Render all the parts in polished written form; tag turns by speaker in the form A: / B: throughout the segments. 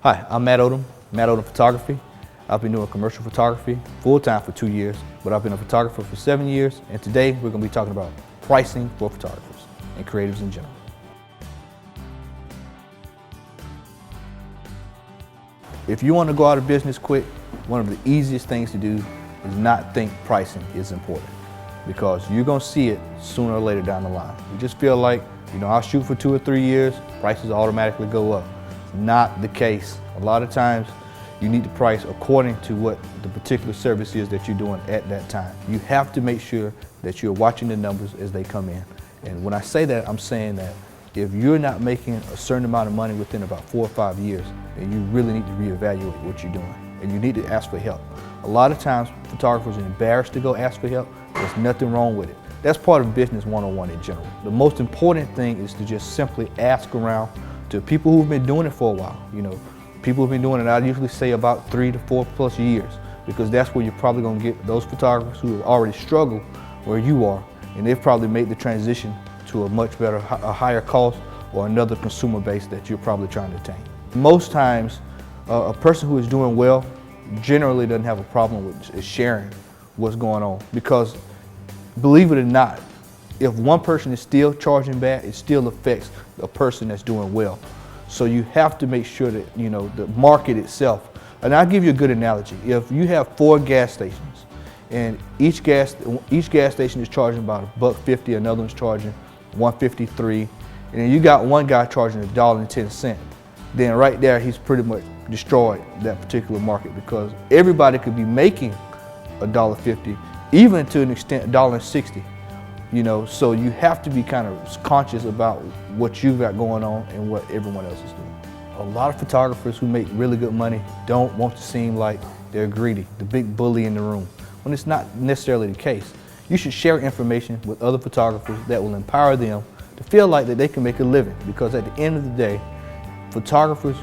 A: Hi, I'm Matt Odom Photography. I've been doing commercial photography full-time for 2 years, but I've been a photographer for 7 years, and today we're going to be talking about pricing for photographers and creatives in general. If you want to go out of business quick, one of the easiest things to do is not think pricing is important, because you're going to see it sooner or later down the line. You just feel like, I'll shoot for 2 or 3 years, prices automatically go up. It's not the case. A lot of times you need to price according to what the particular service is that you're doing at that time. You have to make sure that you're watching the numbers as they come in. And when I say that, I'm saying that if you're not making a certain amount of money within about 4 or 5 years, then you really need to reevaluate what you're doing. And you need to ask for help. A lot of times photographers are embarrassed to go ask for help. There's nothing wrong with it. That's part of business 101 in general. The most important thing is to just simply ask around to people who've been doing it for a while. People who've been doing it, I usually say about 3 to 4 plus years, because that's where you're probably going to get those photographers who have already struggled where you are, and they've probably made the transition to a much better, a higher cost or another consumer base that you're probably trying to attain. Most times, a person who is doing well generally doesn't have a problem with sharing what's going on, because believe it or not, if one person is still charging bad, it still affects the person that's doing well. So you have to make sure that, the market itself, and I'll give you a good analogy. If you have 4 gas stations and each gas station is charging about $1.50, another one's charging $1.53, and then you got one guy charging $1.10, then right there he's pretty much destroyed that particular market, because everybody could be making $1.50, even to an extent $1.60. So you have to be kind of conscious about what you've got going on and what everyone else is doing. A lot of photographers who make really good money don't want to seem like they're greedy, the big bully in the room, when it's not necessarily the case. You should share information with other photographers that will empower them to feel like that they can make a living, because at the end of the day, photographers,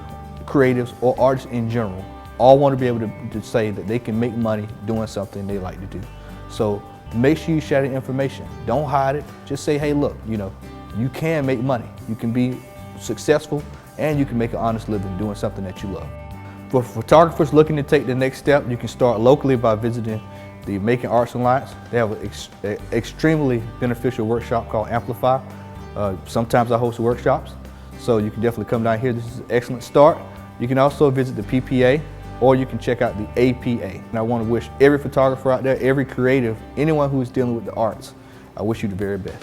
A: creatives, or artists in general all want to be able to say that they can make money doing something they like to do. So make sure you share the information. Don't hide it. Just say, hey, look, you can make money. You can be successful, and you can make an honest living doing something that you love. For photographers looking to take the next step, you can start locally by visiting the Making Arts Alliance. They have an extremely beneficial workshop called Amplify. Sometimes I host workshops, so you can definitely come down here. This is an excellent start. You can also visit the PPA, or you can check out the APA. And I want to wish every photographer out there, every creative, anyone who is dealing with the arts, I wish you the very best.